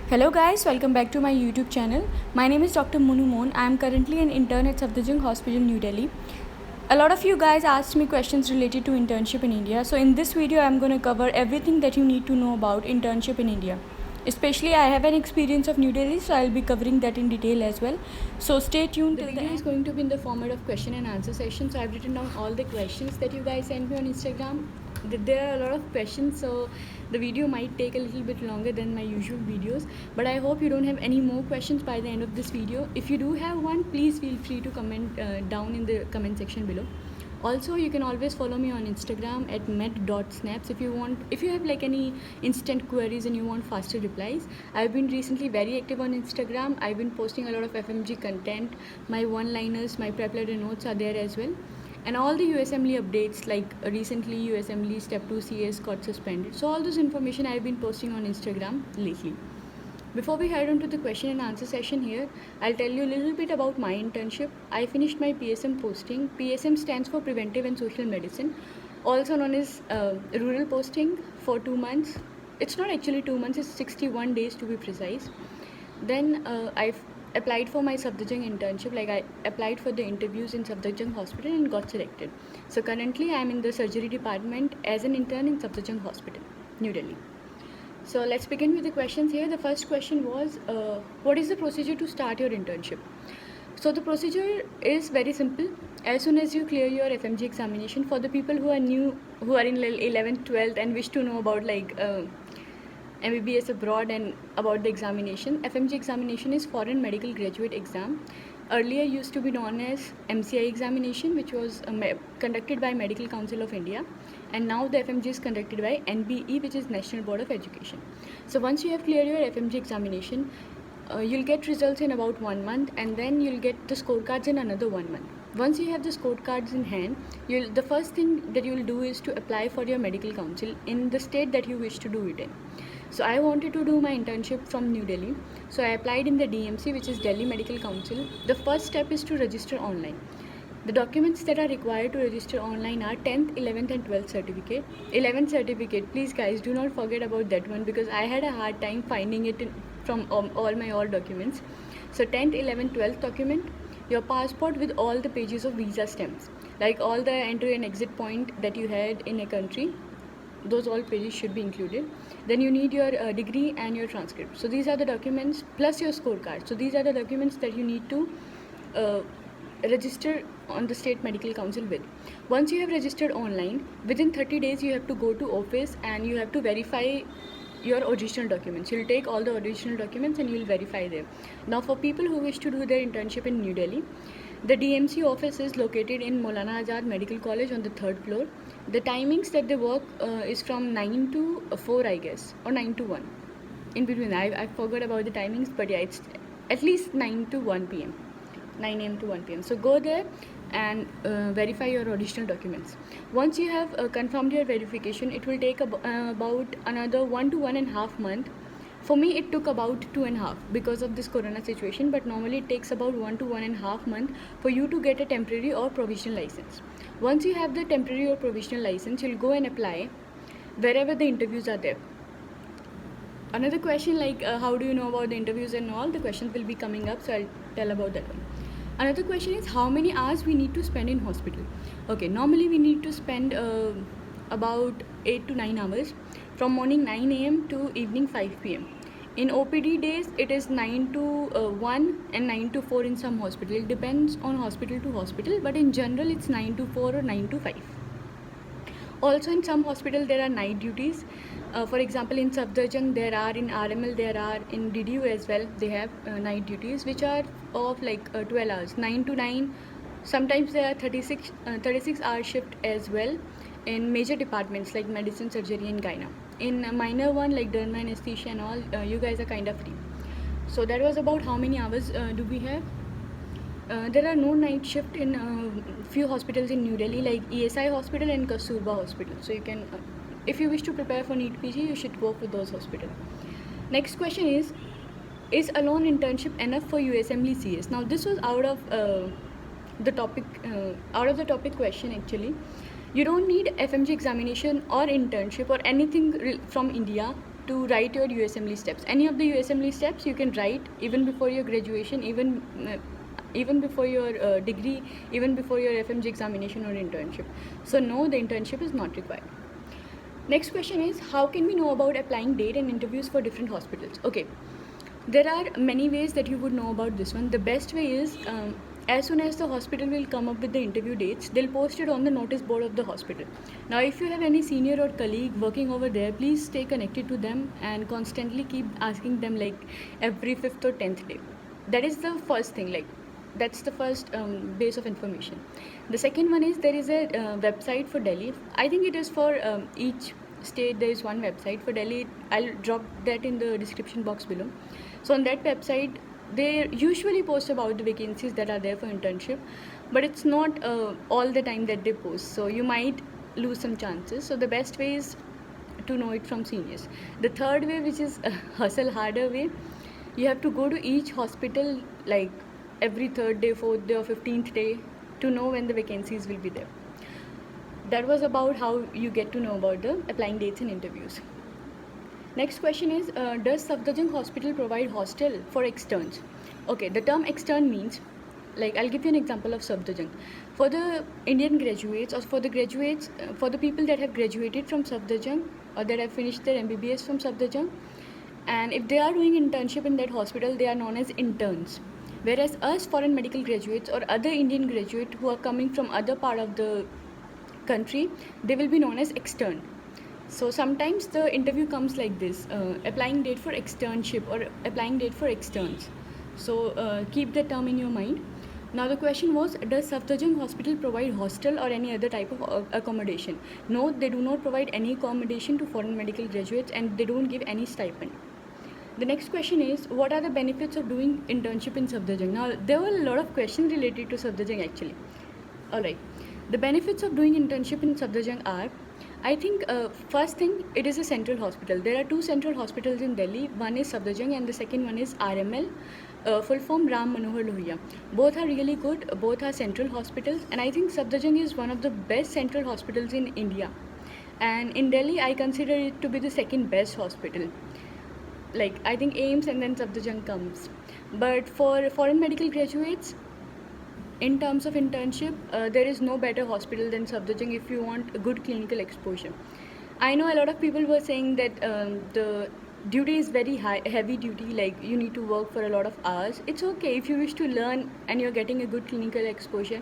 Hello guys, welcome back to my YouTube channel. My name is Dr. Munu Moon. I am currently an intern at Safdarjung Hospital, New Delhi. A lot of you guys asked me questions related to internship in India. So in this video, I am going to cover everything that you need to know about internship in India. Especially I have an experience of New Delhi, so I'll be covering that in detail as well. So stay tuned. The video is going to be in the format of question and answer session. So I've written down all the questions that you guys sent me on Instagram. There are a lot of questions, so the video might take a little bit longer than my usual videos, but I hope you don't have any more questions by the end of this video. If you do have one, please feel free to comment down in the comment section below. Also, you can always follow me on Instagram at met.snaps if you have like any instant queries and you want faster replies. I've been recently very active on Instagram. I've been posting a lot of FMG content. My one-liners, my prep letter notes are there as well, and all the USMLE updates, like recently USMLE Step 2 CS got suspended. So all this information I've been posting on Instagram lately. Before we head on to the question and answer session here, I'll tell you a little bit about my internship. I finished my PSM posting. PSM stands for Preventive and Social Medicine, also known as rural posting, for 2 months. It's not actually 2 months, it's 61 days to be precise. Then I've applied for my Safdarjung internship. Like, I applied for the interviews in Safdarjung Hospital and got selected. So currently I'm in the surgery department as an intern in Safdarjung Hospital, New Delhi. So let's begin with the questions here. The first question was, what is the procedure to start your internship? So the procedure is very simple. As soon as you clear your FMG examination, for the people who are new, who are in 11th, 12th and wish to know about like MBBS abroad and about the examination, FMG examination is Foreign Medical Graduate Exam. Earlier used to be known as MCI examination, which was conducted by Medical Council of India, and now the FMG is conducted by NBE, which is National Board of Education. So once you have cleared your FMG examination, you'll get results in about 1 month, and then you'll get the scorecards in another 1 month. Once you have the scorecards in hand, the first thing that you'll do is to apply for your medical council in the state that you wish to do it in. So I wanted to do my internship from New Delhi, so I applied in the DMC, which is Delhi Medical Council. The first step is to register online. The documents that are required to register online are 10th, 11th and 12th certificate. 11th certificate, please guys, do not forget about that one, because I had a hard time finding it from all my old documents. So 10th, 11th, 12th document, your passport with all the pages of visa stamps, like all the entry and exit point that you had in a country, those all pages should be included. Then you need your degree and your transcript. So these are the documents, plus your scorecard. So these are the documents that you need to register on the state medical council with. Once you have registered online, within 30 days you have to go to office and you have to verify your original documents. You'll take all the original documents and you'll verify them. Now for people who wish to do their internship in New Delhi, the DMC office is located in Maulana Azad Medical College on the 3rd floor. The timings that they work is from 9 to 4, I guess, or 9 to 1. In between, I forgot about the timings, but yeah, it's at least 9 to 1 p.m. 9 a.m. to 1 p.m. So go there and verify your original documents. Once you have confirmed your verification, it will take about another 1 to 1.5 months. For me, it took about 2.5 because of this corona situation, but normally it takes about 1 to 1.5 months for you to get a temporary or provisional license. Once you have the temporary or provisional license, you'll go and apply wherever the interviews are there. Another question, like how do you know about the interviews and all, the questions will be coming up, so I'll tell about that one. Another question is how many hours we need to spend in hospital. Okay, normally we need to spend about 8 to 9 hours from morning 9 a.m. to evening 5 p.m. In OPD days, it is 9 to 1 and 9 to 4 in some hospital. It depends on hospital to hospital, but in general, it's 9 to 4 or 9 to 5. Also, in some hospitals, there are night duties. For example, in Safdarjung, there are, in RML, there are, in DDU as well, they have night duties, which are of like 12 hours, 9 to 9. Sometimes there are 36 hour shift as well in major departments like medicine, surgery and gyna. In a minor one like derma, anesthesia and all, you guys are kind of free. So that was about how many hours do we have. There are no night shift in few hospitals in New Delhi, like ESI hospital and Kasturba hospital. So you can, if you wish to prepare for NEET PG, you should go for those hospitals. Next question is alone internship enough for USMLE CS? Now this was out of the topic question actually. You don't need FMG examination or internship or anything from India to write your USMLE steps. Any of the USMLE steps you can write even before your graduation, even before your degree, even before your FMG examination or internship. So no, the internship is not required. Next question is, how can we know about applying date and interviews for different hospitals? Okay, there are many ways that you would know about this one. The best way is, as soon as the hospital will come up with the interview dates, they'll post it on the notice board of the hospital. Now, if you have any senior or colleague working over there, please stay connected to them and constantly keep asking them, like every 5th or 10th day. That is the first thing, like that's the first base of information. The second one is, there is a website for Delhi. I think it is for each state there is one website. For Delhi, I'll drop that in the description box below. So on that website, they usually post about the vacancies that are there for internship, but it's not all the time that they post, so you might lose some chances. So the best way is to know it from seniors. The third way, which is a hustle harder way, you have to go to each hospital like every 3rd day, 4th day or 15th day to know when the vacancies will be there. That was about how you get to know about the applying dates and interviews. Next question is, does Safdarjung Hospital provide hostel for externs? Okay, the term extern means, like I'll give you an example of Safdarjung. For the Indian graduates, or for the graduates, for the people that have graduated from Safdarjung or that have finished their MBBS from Safdarjung, and if they are doing internship in that hospital, they are known as interns. Whereas us foreign medical graduates or other Indian graduates who are coming from other part of the country, they will be known as extern. So sometimes the interview comes like this, applying date for externship or applying date for externs. So keep the term in your mind. Now the question was, does Safdarjung Hospital provide hostel or any other type of accommodation? No, they do not provide any accommodation to foreign medical graduates, and they don't give any stipend. The next question is, what are the benefits of doing internship in Safdarjung? Now there were a lot of questions related to Safdarjung actually. Alright, the benefits of doing internship in Safdarjung are, I think first thing, it is a central hospital. There are 2 central hospitals in Delhi. One is Safdarjung and the second one is RML, full form Ram Manohar Lohia. Both are really good. Both are central hospitals, and I think Safdarjung is one of the best central hospitals in India. And in Delhi, I consider it to be the second best hospital. Like I think AIIMS and then Safdarjung comes. But for foreign medical graduates, in terms of internship, there is no better hospital than Safdarjung if you want a good clinical exposure. I know a lot of people were saying that the duty is very heavy duty, like you need to work for a lot of hours. It's okay if you wish to learn and you're getting a good clinical exposure.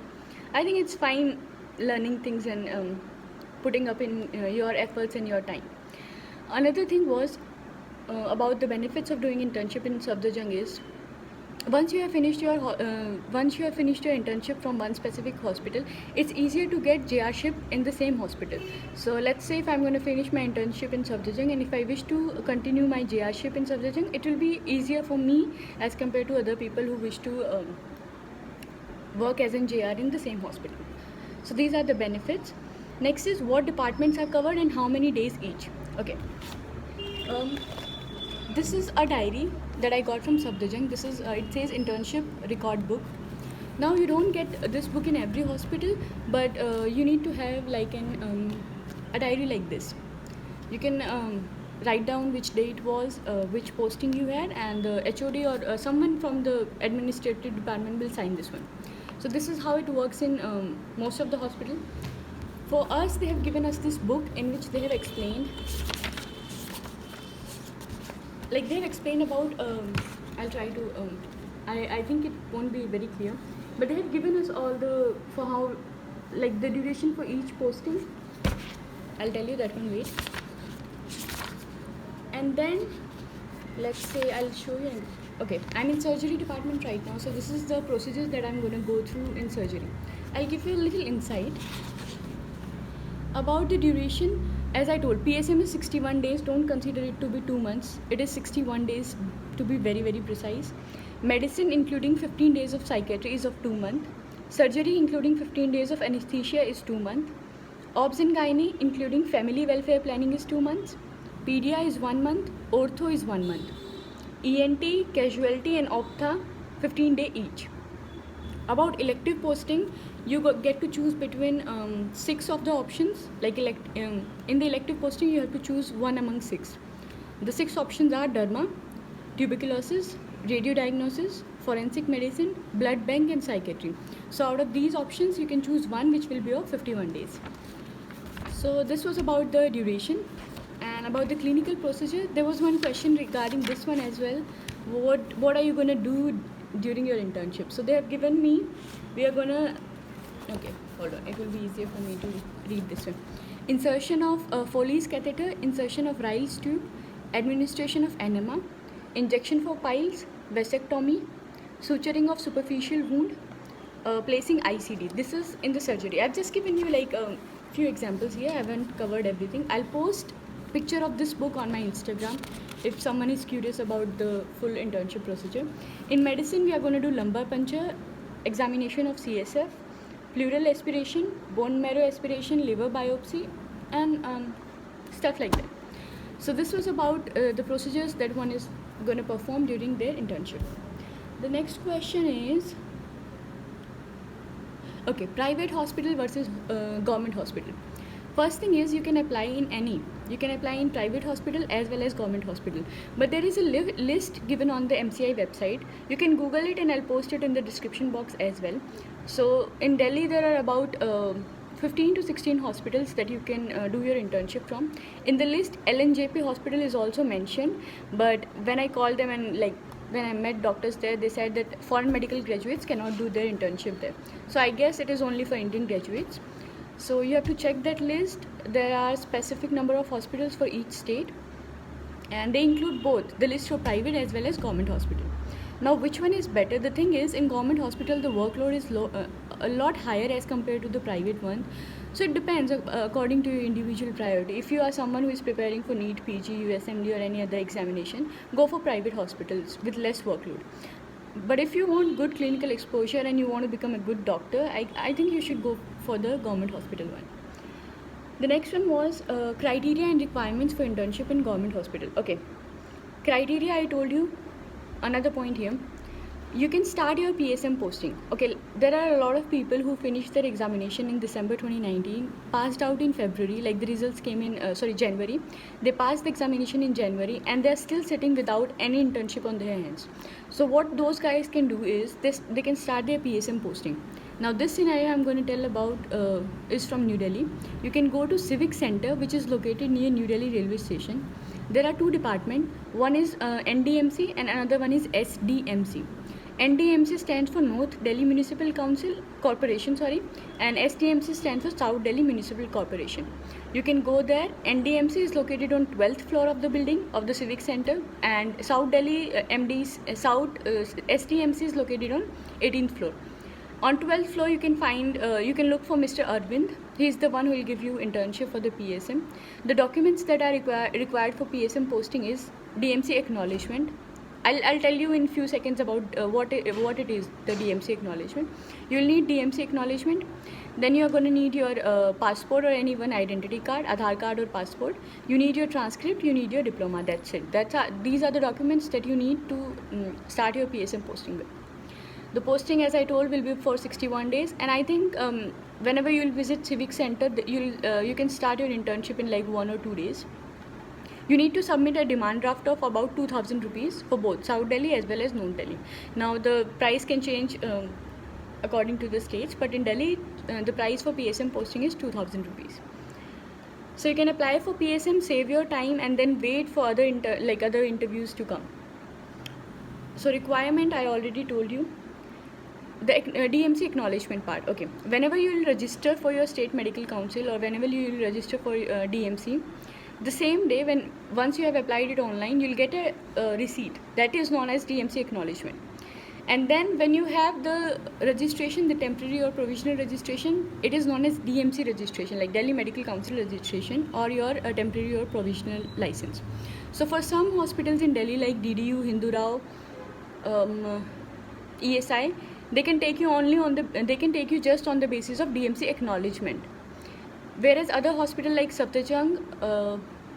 I think it's fine learning things and putting up in your efforts and your time. Another thing was about the benefits of doing internship in Safdarjung is, once you have finished your internship from one specific hospital, it's easier to get JR-ship in the same hospital. So let's say if I'm going to finish my internship in Safdarjung, and if I wish to continue my JR-ship in Safdarjung, it will be easier for me as compared to other people who wish to work as an JR in the same hospital. So these are the benefits. Next is, what departments are covered and how many days each. Okay. This is a diary that I got from Safdarjung. This is it says internship record book. Now you don't get this book in every hospital, but you need to have like a diary like this. You can write down which day it was, which posting you had, and the HOD or someone from the administrative department will sign this one. So this is how it works in most of the hospital. For us, they have given us this book in which they have explained. Like they've explained about, I'll try to, I think it won't be very clear, but they have given us all the, for how, like the duration for each posting. I'll tell you that one, wait. And then, let's say I'll show you, okay, I'm in surgery department right now, so this is the procedures that I'm going to go through in surgery. I'll give you a little insight about the duration. As I told, PSM is 61 days. Don't consider it to be 2 months. It is 61 days to be very, very precise. Medicine, including 15 days of psychiatry, is of 2 months. Surgery, including 15 days of anesthesia, is 2 months. Obs and gynae, including family welfare planning, is 2 months. Pedia is 1 month. Ortho is 1 month. ENT, casualty and optha, 15 days each. About elective posting, you get to choose between 6 of the options. Like in the elective posting, you have to choose one among 6. The 6 options are derma, tuberculosis, radiodiagnosis, forensic medicine, blood bank, and psychiatry. So out of these options, you can choose one which will be of 51 days. So this was about the duration. And about the clinical procedure, there was one question regarding this one as well. What are you going to do during your internship? So they have given me, we are going to, okay, hold on, it will be easier for me to read this one. Insertion of Foley's catheter, insertion of Ryle's tube, administration of enema, injection for piles, vasectomy, suturing of superficial wound, placing ICD. This is in the surgery. I've just given you like a few examples here. I haven't covered everything. I'll post picture of this book on my Instagram if someone is curious about the full internship procedure. In medicine, we are going to do lumbar puncture, examination of CSF, pleural aspiration, bone marrow aspiration, liver biopsy, and stuff like that. So this was about the procedures that one is going to perform during their internship. The next question is, okay, private hospital versus government hospital. First thing is, you can apply in any. You can apply in private hospital as well as government hospital. But there is a list given on the MCI website. You can Google it and I'll post it in the description box as well. So in Delhi, there are about 15 to 16 hospitals that you can do your internship from. In the list, LNJP hospital is also mentioned. But when I called them and when I met doctors there, they said that foreign medical graduates cannot do their internship there. So I guess it is only for Indian graduates. So you have to check that list. There are specific number of hospitals for each state, and they include both the list for private as well as government hospital. Now, which one is better? The thing is, in government hospital, the workload is a lot higher as compared to the private one. So it depends according to your individual priority. If you are someone who is preparing for NEET, PG, USMD, or any other examination, go for private hospitals with less workload. But if you want good clinical exposure and you want to become a good doctor, I think you should go for the government hospital one. The next one was criteria and requirements for internship in government hospital. Okay, criteria, I told you. Another point here, you can start your PSM posting. Okay, there are a lot of people who finished their examination in December 2019, passed out in February, like the results came in January. They passed the examination in January and they're still sitting without any internship on their hands. So what those guys can do is they can start their PSM posting. Now this scenario I'm going to tell about is from New Delhi. You can go to Civic Center, which is located near New Delhi railway station. There are two departments. One is NDMC and another one is SDMC. NDMC stands for North Delhi Municipal Corporation, and SDMC stands for South Delhi Municipal Corporation. You can go there. NDMC is located on 12th floor of the building of the Civic Center, and South Delhi SDMC is located on 18th floor. On 12th floor, you can look for Mr. Arvind. He is the one who will give you internship for the PSM. The documents that are required for PSM posting is DMC acknowledgement. I'll tell you in few seconds about what it is, the DMC acknowledgement. You'll need DMC acknowledgement. Then you're going to need your passport or any one identity card, Aadhaar card or passport. You need your transcript, you need your diploma. That's it. These are the documents that you need to start your PSM posting with. The posting, as I told, will be for 61 days, and I think whenever you will visit Civic Center, you can start your internship in like 1 or 2 days. You need to submit a demand draft of about 2,000 rupees for both South Delhi as well as North Delhi. Now the price can change according to the states, but in Delhi the price for PSM posting is 2,000 rupees. So you can apply for PSM, save your time, and then wait for other interviews to come. So requirement, I already told you. The DMC acknowledgement part. Okay, whenever you will register for your state medical council or whenever you will register for DMC, the same day once you have applied it online, you'll get a receipt that is known as DMC acknowledgement. And then when you have the registration, the temporary or provisional registration, it is known as DMC registration, like Delhi Medical Council registration, or your temporary or provisional license. So for some hospitals in Delhi like DDU, Hindu Rao, ESI, they can take you just on the basis of DMC acknowledgement. Whereas other hospital like Safdarjung,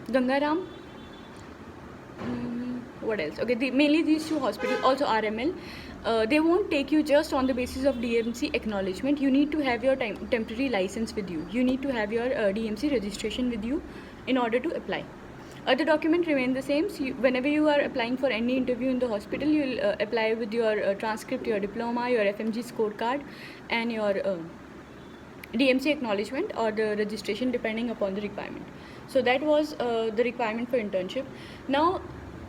Gangaram, what else? Okay, mainly these two hospitals, also RML, they won't take you just on the basis of DMC acknowledgement. You need to have your temporary license with you. You need to have your DMC registration with you in order to apply. Other documents remain the same. So whenever you are applying for any interview in the hospital, you'll apply with your transcript, your diploma, your FMG scorecard, and your DMC acknowledgement or the registration, depending upon the requirement. So that was the requirement for internship. Now,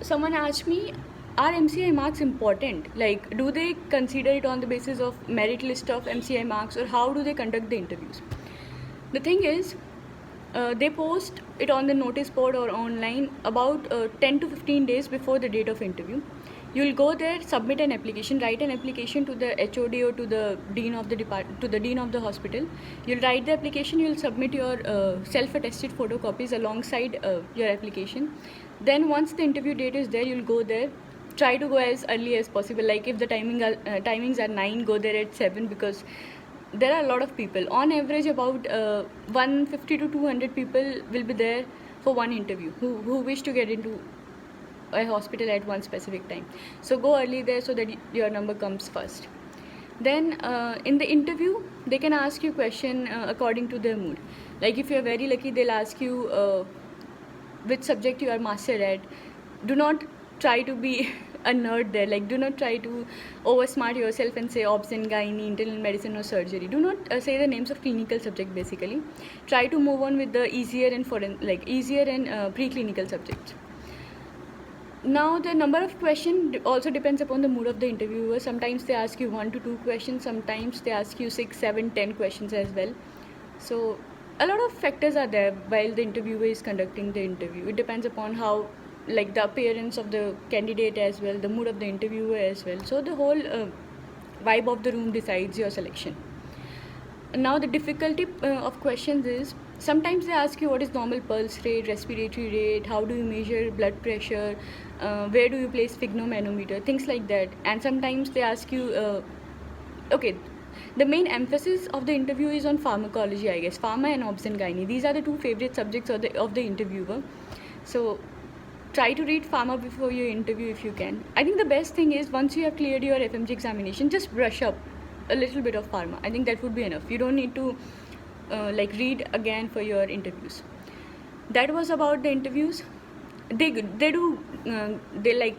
someone asked me, are MCI marks important? Like, do they consider it on the basis of merit list of MCI marks, or how do they conduct the interviews? The thing is, they post it on the notice board or online about 10 to 15 days before the date of interview. You'll go there, submit an application, write an application to the HOD or to the dean of the department, to the dean of the hospital. You'll write the application, you'll submit your self-attested photocopies alongside your application. Then once the interview date is there, you'll go there. Try to go as early as possible. Like if the timings are 9, go there at 7, because there are a lot of people. On average, about 150 to 200 people will be there for one interview who wish to get into a hospital at one specific time. So go early there so that your number comes first. Then in the interview, they can ask you question according to their mood. Like if you're very lucky, they'll ask you which subject you are master at. Do not try to be a nerd there. Like do not try to oversmart yourself and say obs and gynae, internal medicine or surgery. Do not say the names of clinical subject. Basically try to move on with the easier and preclinical subjects. Now the number of questions also depends upon the mood of the interviewer. Sometimes they ask you 1 to 2 questions, sometimes they ask you 6, 7, 10 questions as well. So a lot of factors are there while the interviewer is conducting the interview. It depends upon how, like the appearance of the candidate as well, the mood of the interviewer as well. So the whole vibe of the room decides your selection. Now the difficulty of questions is, sometimes they ask you what is normal pulse rate, respiratory rate, how do you measure blood pressure, where do you place sphygmomanometer, things like that. And sometimes they ask you, okay, the main emphasis of the interview is on pharmacology, I guess, pharma and obs and gynae. These are the two favorite subjects of the interviewer. So try to read pharma before your interview if you can. I think the best thing is, once you have cleared your FMG examination, just brush up a little bit of pharma. I think that would be enough. You don't need to read again for your interviews. That was about the interviews. They like,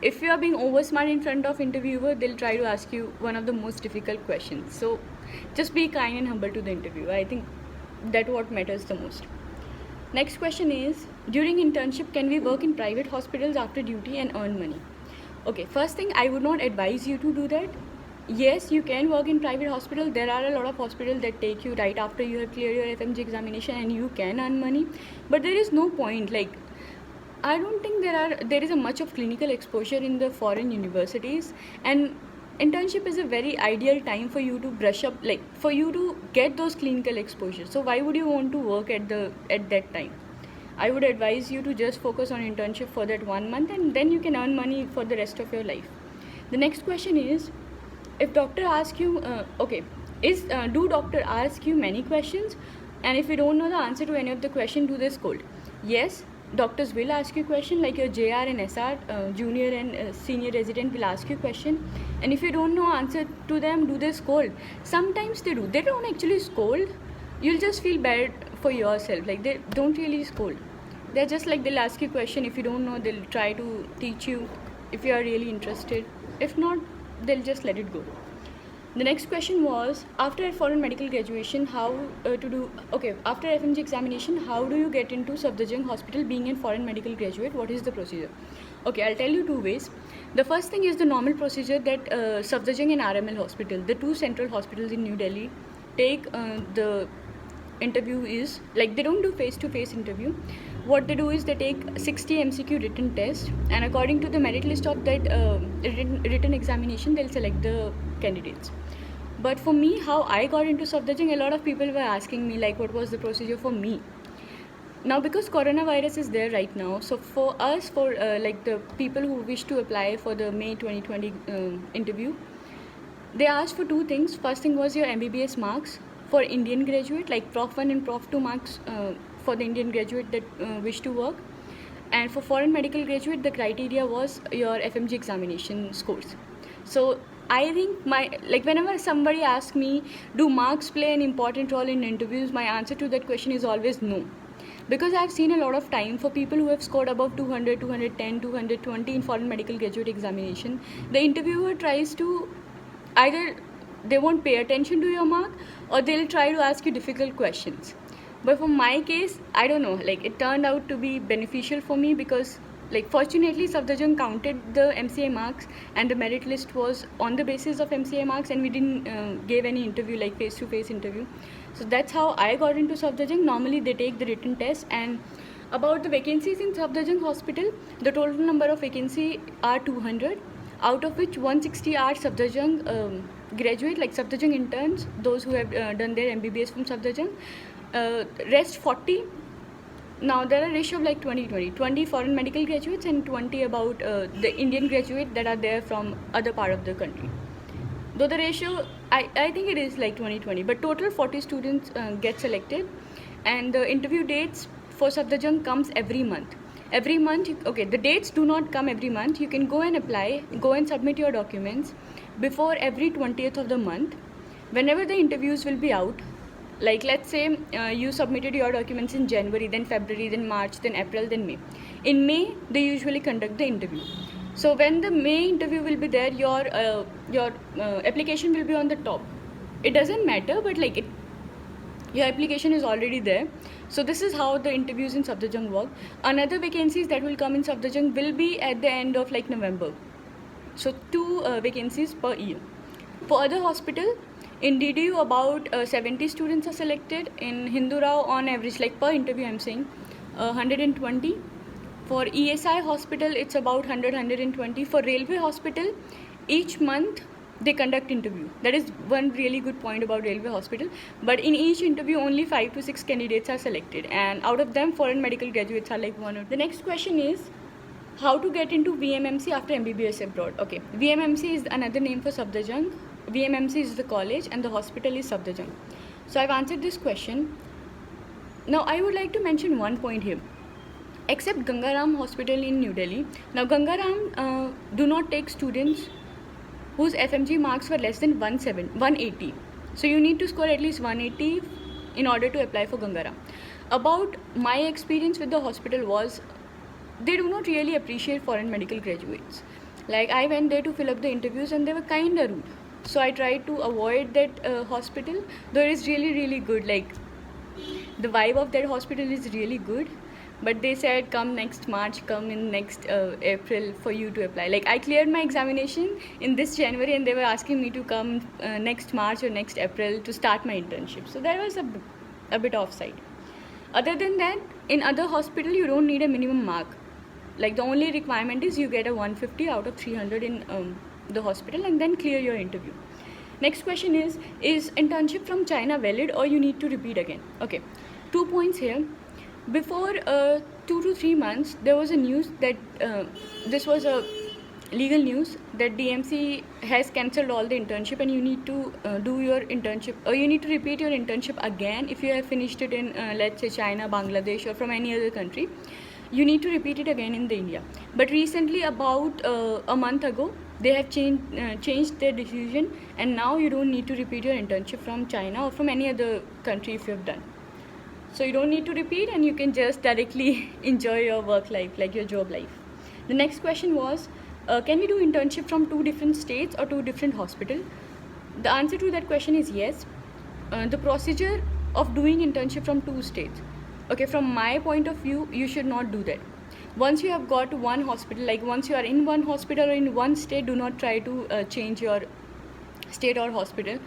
if you are being over smart in front of interviewer, they'll try to ask you one of the most difficult questions. So just be kind and humble to the interviewer. I think that's what matters the most. Next question is, during internship, can we work in private hospitals after duty and earn money? Okay, first thing, I would not advise you to do that. Yes, you can work in private hospital. There are a lot of hospitals that take you right after you have cleared your FMG examination and you can earn money. But there is no point. Like, I don't think there is a much of clinical exposure in the foreign universities, and internship is a very ideal time for you to brush up, like for you to get those clinical exposure. So why would you want to work at that time? I would advise you to just focus on internship for that 1 month, and then you can earn money for the rest of your life. The next question is, if doctor asks you, do doctor ask you many questions? And if you don't know the answer to any of the question, do they scold? Yes, doctors will ask you question, like your JR and SR, junior and senior resident will ask you question. And if you don't know answer to them, do they scold? Sometimes they do. They don't actually scold. You'll just feel bad for yourself. Like they don't really scold. They're just like, they'll ask you question. If you don't know, they'll try to teach you if you are really interested. If not, they'll just let it go. The next question was, after foreign medical graduation, after FMG examination, how do you get into Safdarjung Hospital being a foreign medical graduate? What is the procedure? Okay, I'll tell you 2 ways. The first thing is the normal procedure that Safdarjung and RML Hospital, the 2 central hospitals in New Delhi, take the interview is, like they don't do face-to-face interview. What they do is they take 60 MCQ written test, and according to the merit list of that written examination, they'll select the candidates. But for me, how I got into Safdarjung, a lot of people were asking me like what was the procedure for me. Now because coronavirus is there right now, so for us, like the people who wish to apply for the May 2020 interview, they asked for 2 things. First thing was your MBBS marks for Indian graduate, like Prof 1 and Prof 2 marks for the Indian graduate that wish to work. And for foreign medical graduate, the criteria was your FMG examination scores. So I think whenever somebody asks me, do marks play an important role in interviews, my answer to that question is always no. because I've seen a lot of time for people who have scored above 200, 210, 220 in foreign medical graduate examination. The interviewer tries to either they won't pay attention to your mark, or they'll try to ask you difficult questions. But for my case, I don't know, like it turned out to be beneficial for me, because like fortunately Safdarjung counted the MCA marks and the merit list was on the basis of MCA marks, and we didn't give any interview, like face-to-face interview. So that's how I got into Safdarjung. Normally they take the written test. And about the vacancies in Safdarjung Hospital, the total number of vacancy are 200, out of which 160 are Safdarjung graduate, like Safdarjung interns, those who have done their MBBS from Safdarjung. Rest 40. Now there are a ratio of like 20 foreign medical graduates and 20 about the Indian graduate that are there from other part of the country. Though the ratio, I think it is like 20, but total 40 students get selected, and the interview dates for Safdarjung comes every month. Every month, the dates do not come every month. You can go and apply, go and submit your documents before every 20th of the month. Whenever the interviews will be out, like let's say you submitted your documents in January, then February, then March, then April, then May. In May, they usually conduct the interview. So when the May interview will be there, your application will be on the top. It doesn't matter, but like your application is already there. So this is how the interviews in Safdarjung work. Another vacancies that will come in Safdarjung will be at the end of like November. So 2 vacancies per year. For other hospital, in DDU about 70 students are selected. In Hindu Rao on average, like per interview I'm saying, 120. For ESI hospital, it's about 100-120. For railway hospital, each month they conduct interview. That is one really good point about railway hospital. But in each interview, only 5 to 6 candidates are selected, and out of them, foreign medical graduates are like 1 or 2. The next question is how to get into VMMC after MBBS abroad. Okay, VMMC is another name for Safdarjung. VMMC is the college and the hospital is Safdarjung. So I've answered this question. Now I would like to mention one point here. Except Gangaram Hospital in New Delhi. Now Gangaram do not take students whose FMG marks were less than 180. So you need to score at least 180 in order to apply for Gangaram. About my experience with the hospital was, they do not really appreciate foreign medical graduates. Like I went there to fill up the interviews and they were kind of rude. So I tried to avoid that hospital, though it is really good. Like the vibe of that hospital is really good. But they said come next March, come in next April for you to apply. Like I cleared my examination in this January and they were asking me to come next March or next April to start my internship. So that was a bit offside. Other than that, in other hospital you don't need a minimum mark. Like the only requirement is you get a 150 out of 300 in the hospital and then clear your interview. Next question is internship from China valid or you need to repeat again? Okay, 2 points here. Before 2 to 3 months, there was a news that this was a legal news that DMC has cancelled all the internship and you need to do your internship, or you need to repeat your internship again if you have finished it in let's say China, Bangladesh or from any other country. You need to repeat it again in the India. But recently, about a month ago, they have changed their decision, and now you don't need to repeat your internship from China or from any other country if you have done. So you don't need to repeat and you can just directly enjoy your work life, like your job life. The next question was, can we do internship from 2 different states or 2 different hospitals? The answer to that question is yes. The procedure of doing internship from 2 states. Okay, from my point of view, you should not do that. Once you have got one hospital, like once you are in one hospital or in one state, do not try to change your state or hospital.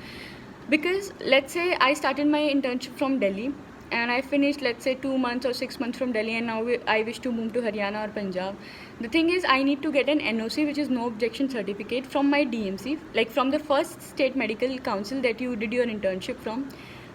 Because let's say I started my internship from Delhi and I finished let's say 2 months or 6 months from Delhi, and now I wish to move to Haryana or Punjab. The thing is, I need to get an NOC, which is no objection certificate, from my DMC, like from the first state medical council that you did your internship from,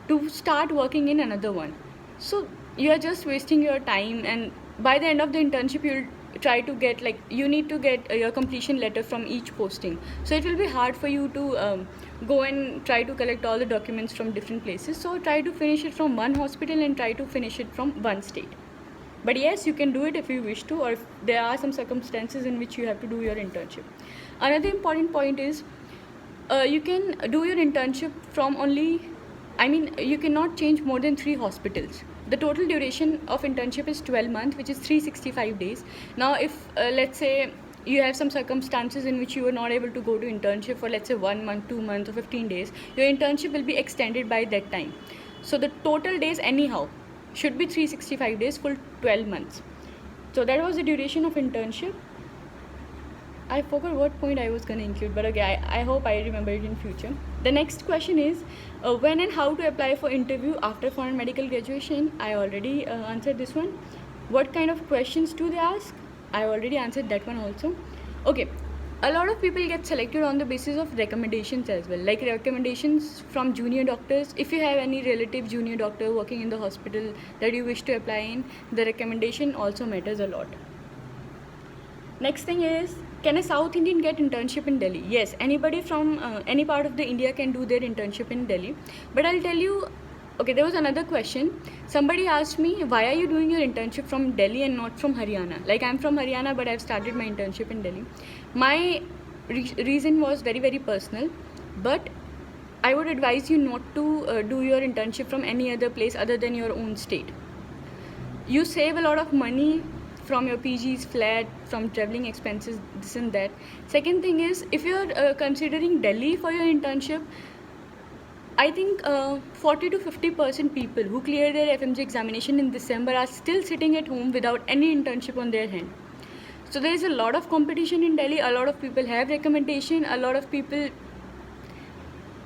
to start working in another one. So you are just wasting your time, and by the end of the internship you'll try to get, like, you need to get your completion letter from each posting. So it will be hard for you to go and try to collect all the documents from different places. So try to finish it from one hospital and try to finish it from one state. But yes, you can do it if you wish to, or if there are some circumstances in which you have to do your internship. Another important point is you can do your internship from only, I mean, you cannot change more than 3 hospitals. The total duration of internship is 12 months, which is 365 days. Now, if let's say you have some circumstances in which you are not able to go to internship for, let's say, 1 month, 2 months, or 15 days, your internship will be extended by that time. So the total days anyhow should be 365 days, full 12 months. So that was the duration of internship. I forgot what point I was going to include, but okay, I hope I remember it in future. The next question is when and how to apply for interview after foreign medical graduation. I already answered this one. What kind of questions do they ask? I already answered that one also. Okay, a lot of people get selected on the basis of recommendations as well, like recommendations from junior doctors. If you have any relative junior doctor working in the hospital that you wish to apply in, the recommendation also matters a lot. Next thing is, can a South Indian get internship in Delhi? Yes, anybody from any part of the India can do their internship in Delhi. But I'll tell you, okay, there was another question. Somebody asked me, why are you doing your internship from Delhi and not from Haryana? Like, I'm from Haryana, but I've started my internship in Delhi. My reason was very, very personal. But I would advise you not to do your internship from any other place other than your own state. You save a lot of money from your PG's flat, from traveling expenses, this and that. Second thing is, if you're considering Delhi for your internship, I think 40 to 50% people who clear their FMG examination in December are still sitting at home without any internship on their hand. So there is a lot of competition in Delhi. A lot of people have recommendation. A lot of people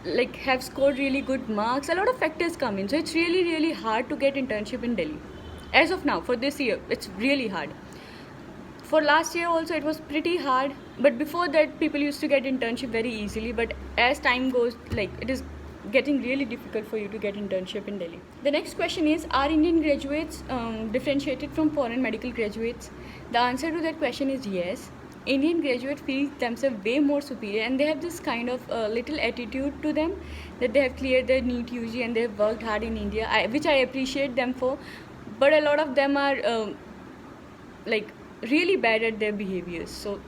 like have scored really good marks. A lot of factors come in. So it's really, really hard to get internship in Delhi. As of now, for this year, it's really hard. For last year also, it was pretty hard. But before that, people used to get internship very easily. But as time goes, like, it is getting really difficult for you to get internship in Delhi. The next question is, are Indian graduates differentiated from foreign medical graduates? The answer to that question is yes. Indian graduates feel themselves way more superior, and they have this kind of little attitude to them that they have cleared their NEET UG and they have worked hard in India, which I appreciate them for. But a lot of them are like really bad at their behaviors. So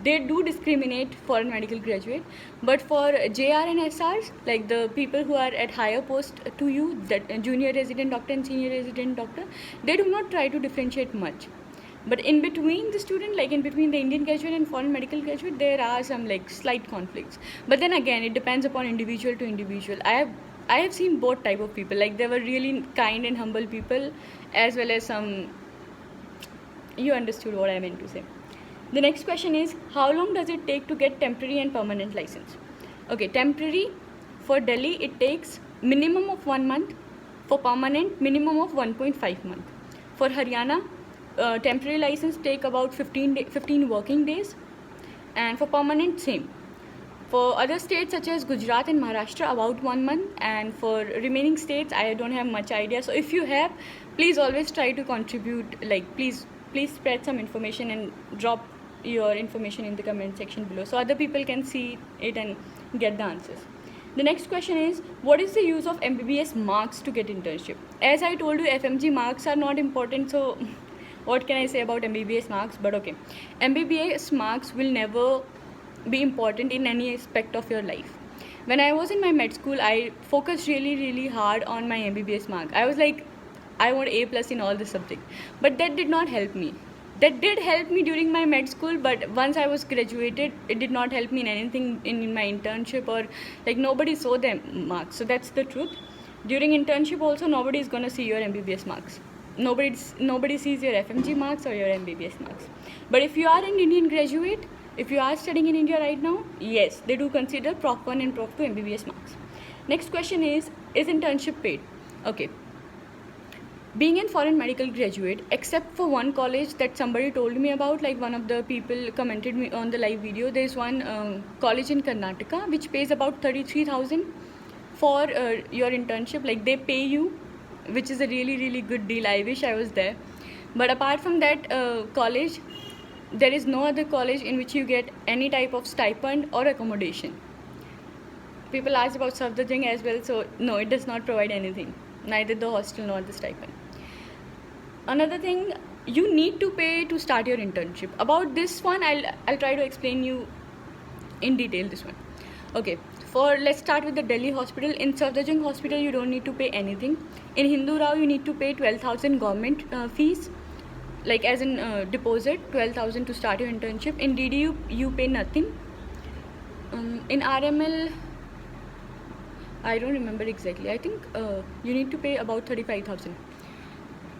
they do discriminate foreign medical graduate. But for JR and SRs, like the people who are at higher post to you, that junior resident doctor and senior resident doctor, they do not try to differentiate much. But in between the student, like in between the Indian graduate and foreign medical graduate, there are some like slight conflicts. But then again, it depends upon individual to individual. I have seen both type of people. Like, there were really kind and humble people, as well as some, you understood what I meant to say. The next question is, how long does it take to get temporary and permanent license? Okay, temporary for Delhi, it takes minimum of 1 month. For permanent, minimum of 1.5 month. For Haryana, temporary license take about 15 working days, and for permanent, same. For other states such as Gujarat and Maharashtra, about 1 month, and for remaining states, I don't have much idea. So if you have, please always try to contribute. Like, please spread some information and drop your information in the comment section below, so other people can see it and get the answers. The next question is, what is the use of MBBS marks to get internship? As I told you, FMG marks are not important, so what can I say about MBBS marks? But okay, MBBS marks will never be important in any aspect of your life. When I was in my med school, I focused really hard on my MBBS mark. I was like, I want A+ in all the subjects, but that did not help me. That did help me during my med school, but once I was graduated, it did not help me in anything in my internship, or like nobody saw them marks. So that's the truth. During internship also, nobody is gonna see your MBBS marks. Nobody sees your FMG marks or your MBBS marks. But if you are an Indian graduate, if you are studying in India right now, yes, they do consider Prof 1 and Prof 2 MBBS marks. Next question is internship paid? Okay. Being a foreign medical graduate, except for one college that somebody told me about, like one of the people commented me on the live video, there is one college in Karnataka which pays about 33,000 for your internship. Like, they pay you, which is a really good deal. I wish I was there. But apart from that college, there is no other college in which you get any type of stipend or accommodation. People asked about Safdarjung as well, so no, it does not provide anything, neither the hostel nor the stipend. Another thing, you need to pay to start your internship. About this one, I'll try to explain you in detail this one. Okay, let's start with the Delhi hospital. In Safdarjung hospital, you don't need to pay anything. In Hindu Rao, you need to pay 12,000 government fees, like as in deposit, 12,000 to start your internship. In DDU, you pay nothing. In RML, I don't remember exactly. I think you need to pay about 35,000.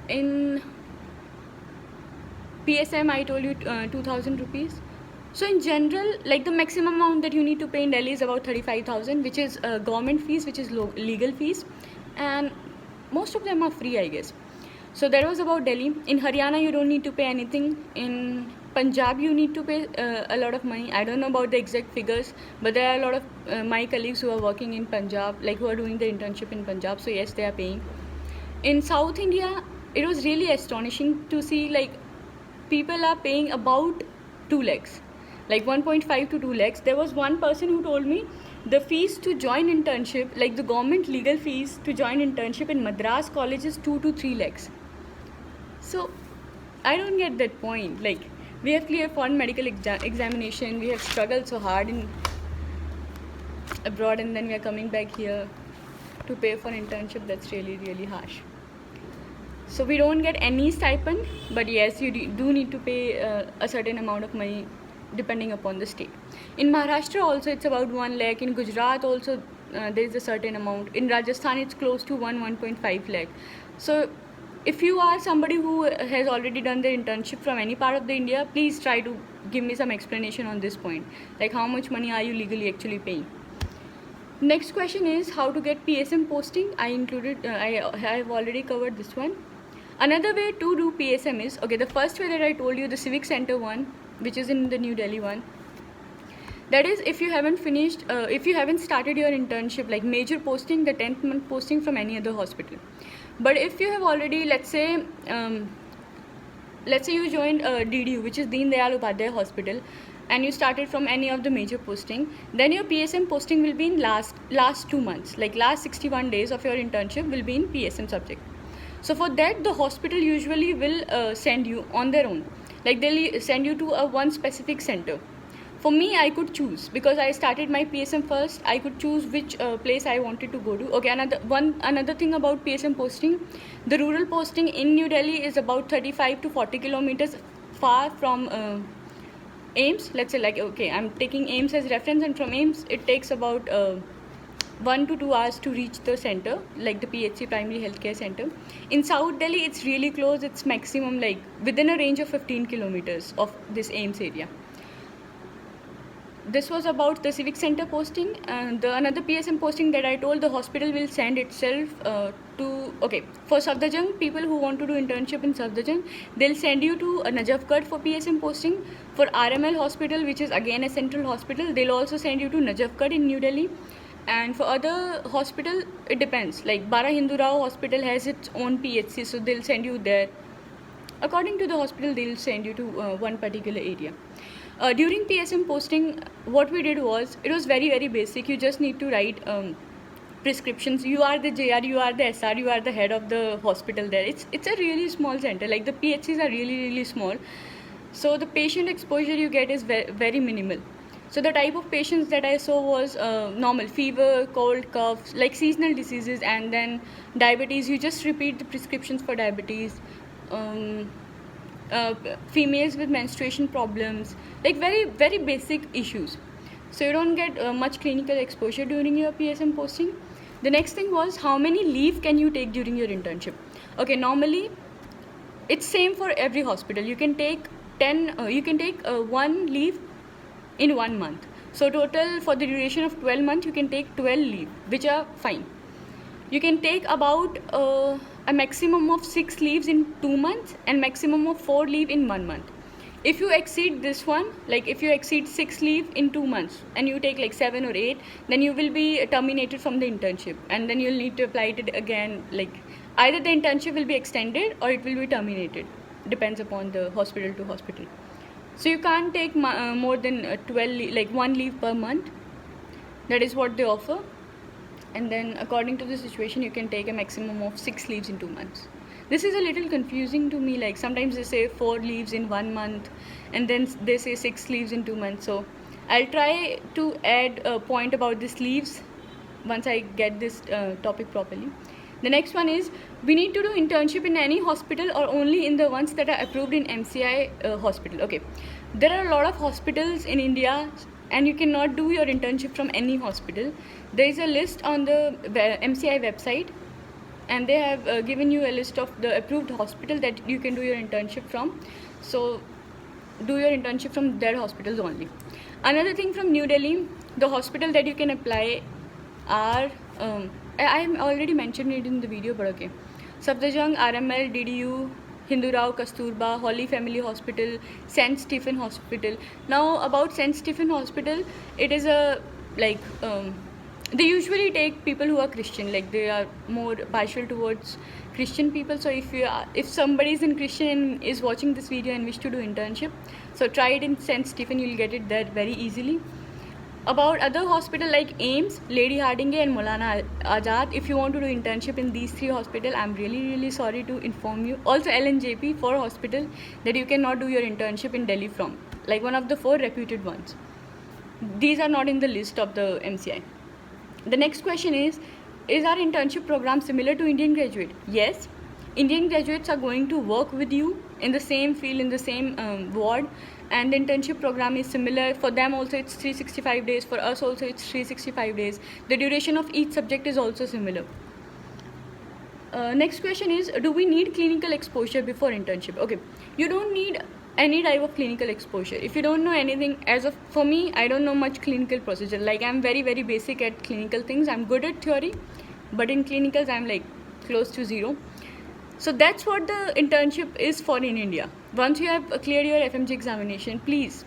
In PSM, I told you 2,000 rupees. So in general, like the maximum amount that you need to pay in Delhi is about 35,000, which is government fees, which is legal fees, and most of them are free, I guess. So that was about Delhi. In Haryana, you don't need to pay anything. In Punjab, you need to pay a lot of money. I don't know about the exact figures, but there are a lot of my colleagues who are working in Punjab, like who are doing the internship in Punjab. So yes, they are paying. In South India, it was really astonishing to see like people are paying about 2 lakhs, like 1.5 to 2 lakhs. There was one person who told me the fees to join internship, like the government legal fees to join internship in Madras college is 2 to 3 lakhs. So I don't get that point. Like we have cleared foreign medical examination, we have struggled so hard in abroad, and then we are coming back here to pay for internship. That's really, really harsh. So we don't get any stipend, but yes, you do need to pay a certain amount of money depending upon the state. In Maharashtra also it's about 1 lakh. In Gujarat also there is a certain amount. In Rajasthan it's close to 1.5 lakh. So if you are somebody who has already done their internship from any part of the India, please try to give me some explanation on this point. Like how much money are you legally actually paying? Next question is how to get PSM posting. I have already covered this one. Another way to do PSM is, okay, the first way that I told you, the civic center one, which is in the New Delhi one. That is, if you haven't finished, if you haven't started your internship, like major posting, the 10th month posting from any other hospital. But if you have already, let's say you joined DDU, which is Deen Dayal Upadhyay Hospital, and you started from any of the major posting, then your PSM posting will be in last 2 months, like last 61 days of your internship will be in PSM subject. So for that, the hospital usually will send you on their own. Like they'll send you to one specific center. For me, I could choose because I started my PSM first. I could choose which place I wanted to go to. Okay, another thing about PSM posting, the rural posting in New Delhi is about 35 to 40 kilometers far from AIIMS. Let's say like, okay, I'm taking AIIMS as reference, and from AIIMS it takes about 1 to 2 hours to reach the center, like the PHC primary healthcare center. In South Delhi, it's really close. It's maximum like within a range of 15 kilometers of this AIIMS area. This was about the civic center posting. And another PSM posting that I told, the hospital will send itself for Safdarjung, people who want to do internship in Safdarjung, they'll send you to Najafgarh for PSM posting. For RML hospital, which is again a central hospital, they'll also send you to Najafgarh in New Delhi. And for other hospital, it depends. Like Bara Hindu Rao hospital has its own PHC, so they'll send you there. According to the hospital, they'll send you to one particular area. During PSM posting, what we did was, it was very, very basic. You just need to write prescriptions. You are the JR, you are the SR, you are the head of the hospital there. It's a really small center. Like the PHCs are really, really small. So the patient exposure you get is very, very minimal. So the type of patients that I saw was normal fever, cold, cough, like seasonal diseases, and then diabetes. You just repeat the prescriptions for diabetes. Females with menstruation problems, like very, very basic issues. So you don't get much clinical exposure during your PSM posting. The next thing was, how many leave can you take during your internship? Okay, normally it's same for every hospital. You can take 1 leave in 1 month. So total for the duration of 12 months, you can take 12 leave, which are fine. You can take about a maximum of 6 leaves in 2 months and maximum of 4 leave in 1 month. If you exceed this one, like if you exceed 6 leave in 2 months and you take like 7 or 8, then you will be terminated from the internship, and then you'll need to apply it again. Like either the internship will be extended or it will be terminated. Depends upon the hospital to hospital. So you can't take more than 12 like 1 leave per month. That is what they offer. And then according to the situation, you can take a maximum of 6 leaves in 2 months. This is a little confusing to me. Like sometimes they say 4 leaves in 1 month, and then they say 6 leaves in 2 months. So I'll try to add a point about the sleeves once I get this topic properly. The next one is, we need to do internship in any hospital or only in the ones that are approved in MCI hospital. Okay, there are a lot of hospitals in India and you cannot do your internship from any hospital. There is a list on the MCI website and they have given you a list of the approved hospital that you can do your internship from. So do your internship from their hospitals only. Another thing from New Delhi, the hospital that you can apply are, I already mentioned it in the video, but okay. Safdarjung, RML, DDU, Hindu Rao, Kasturba, Holy Family Hospital, St. Stephen Hospital. Now about St. Stephen Hospital, it is a like they usually take people who are Christian, like they are more partial towards Christian people. So if somebody is in Christian and is watching this video and wish to do internship, so try it in St. Stephen, you'll get it there very easily. About other hospital like AIIMS, Lady Hardinge and Maulana Azad, if you want to do internship in these three hospitals, I'm really sorry to inform you. Also LNJP, 4 hospital that you cannot do your internship in Delhi from, like one of the 4 reputed ones. These are not in the list of the MCI. The next question is our internship program similar to Indian graduate? Yes, Indian graduates are going to work with you in the same field, in the same ward, and the internship program is similar. For them also it's 365 days, for us also it's 365 days. The duration of each subject is also similar. Next question is, do we need clinical exposure before internship? Okay, you don't need any type of clinical exposure. If you don't know anything, for me, I don't know much clinical procedure. Like I'm very basic at clinical things. I'm good at theory, but in clinicals I'm like close to zero. So that's what the internship is for in India. Once you have cleared your FMG examination, please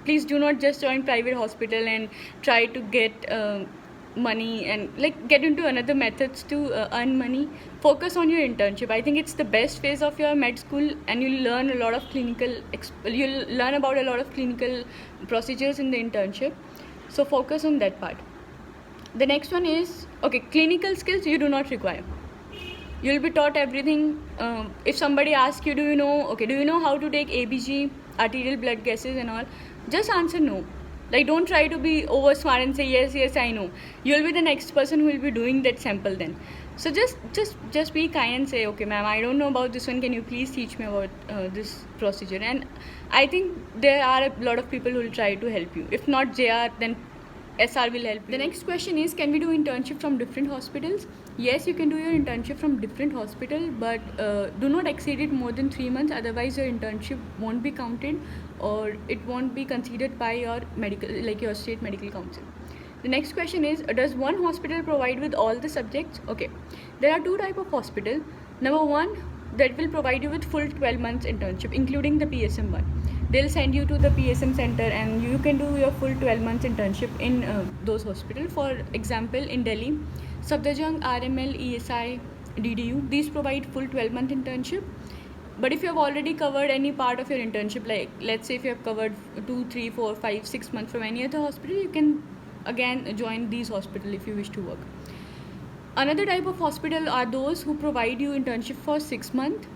do not just join private hospital and try to get money and like get into another methods to earn money. Focus on your internship. I think it's the best phase of your med school, and you'll learn a lot of you'll learn about a lot of clinical procedures in the internship. So focus on that part. The next one is, okay, clinical skills you do not require. You'll be taught everything. If somebody asks you, do you know how to take ABG, arterial blood gases and all, just answer no. Like don't try to be over smart and say yes I know. You'll be the next person who will be doing that sample then. So just be kind and say, okay ma'am, I don't know about this one, can you please teach me about this procedure? And I think there are a lot of people who will try to help you. If not JR, then SR will help you. The next question is, can we do internship from different hospitals? Yes, you can do your internship from different hospitals, but do not exceed it more than 3 months, otherwise your internship won't be counted or it won't be considered by your your state medical council. The next question is, does one hospital provide with all the subjects? Okay, there are 2 types of hospital. Number 1, that will provide you with full 12 months internship, including the PSM one. They'll send you to the PSM center and you can do your full 12 months internship in those hospitals. For example, in Delhi, Safdarjung, RML, ESI, DDU, these provide full 12-month internship. But if you have already covered any part of your internship, like let's say if you have covered 2, 3, 4, 5, 6 months from any other hospital, you can again join these hospitals if you wish to work. Another type of hospital are those who provide you internship for 6 months.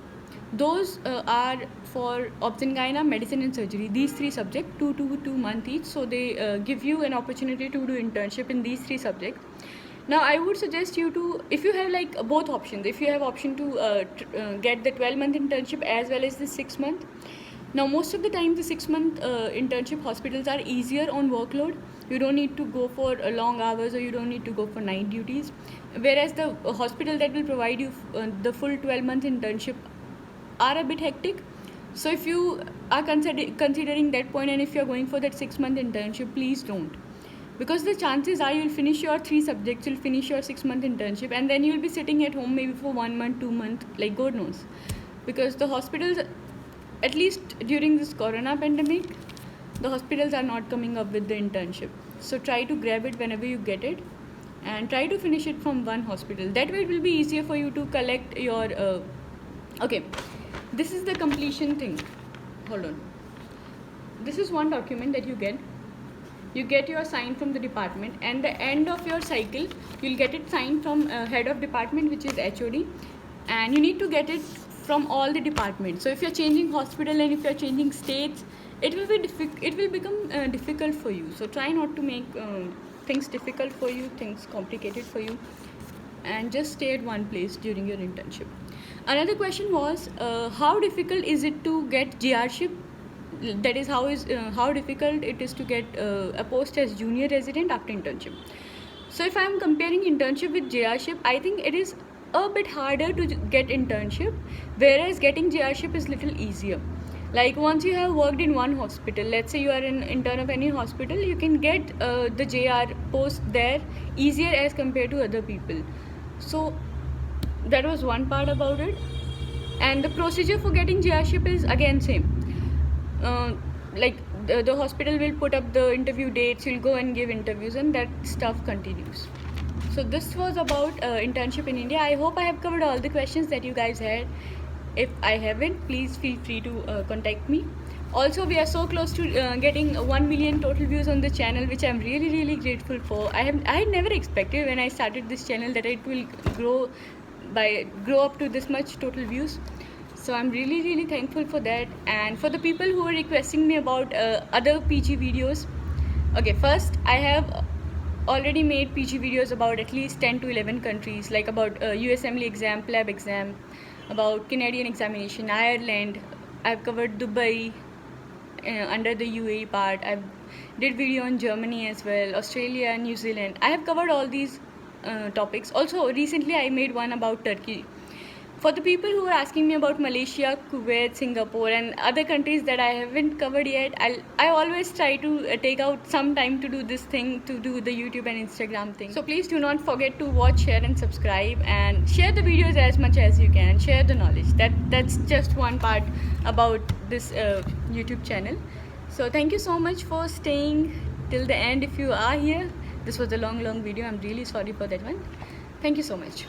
Those are for obs and gyna, medicine and surgery. These 3 subjects, 2 months each. So they give you an opportunity to do internship in these 3 subjects. Now I would suggest you to, if you have like both options, if you have option to get the 12-month internship as well as the 6 month. Now most of the time the 6-month internship hospitals are easier on workload. You don't need to go for long hours or you don't need to go for night duties. Whereas the hospital that will provide you the full 12-month internship are a bit hectic. So if you are considering that point and if you are going for that 6-month internship, please don't. Because the chances are you'll finish your 3 subjects, you'll finish your 6-month internship and then you'll be sitting at home maybe for 1 month, 2 months, like God knows. Because the hospitals, at least during this corona pandemic, the hospitals are not coming up with the internship. So try to grab it whenever you get it and try to finish it from one hospital. That way it will be easier for you to collect your... okay, this is the completion thing. Hold on. This is one document that you get. You get your sign from the department and the end of your cycle, you'll get it signed from head of department, which is HOD, and you need to get it from all the departments. So if you're changing hospital and if you're changing states it will be it will become difficult for you. So try not to make things difficult for you, things complicated for you, and just stay at one place during your internship. Another question was, how difficult is it to get GR-ship? That is, how difficult it is to get a post as junior resident after internship. So if I'm comparing internship with JR-ship, I think it is a bit harder to get internship, whereas getting JR-ship is little easier. Like once you have worked in one hospital, let's say you are an intern of any hospital, you can get the JR post there easier as compared to other people. So that was one part about it. And the procedure for getting JR-ship is again same. Like the hospital will put up the interview dates, you'll go and give interviews, and that stuff continues. So this was about internship in India. I hope I have covered all the questions that you guys had. If I haven't, please feel free to contact me. Also, we are so close to getting 1 million total views on the channel, which I'm really grateful for. I had never expected when I started this channel that it will grow up to this much total views. So I'm really thankful for that. And for the people who are requesting me about other PG videos, okay, first I have already made PG videos about at least 10 to 11 countries, like about USMLE exam, PLAB exam, about Canadian examination, Ireland. I've covered Dubai under the UAE part. I've did video on Germany as well, Australia, New Zealand. I have covered all these topics. Also recently I made one about Turkey. For the people who are asking me about Malaysia, Kuwait, Singapore, and other countries that I haven't covered yet, I always try to take out some time to do this thing, to do the YouTube and Instagram thing. So please do not forget to watch, share and subscribe, and share the videos as much as you can. Share the knowledge. That's just one part about this YouTube channel. So thank you so much for staying till the end if you are here. This was a long video. I'm really sorry for that one. Thank you so much.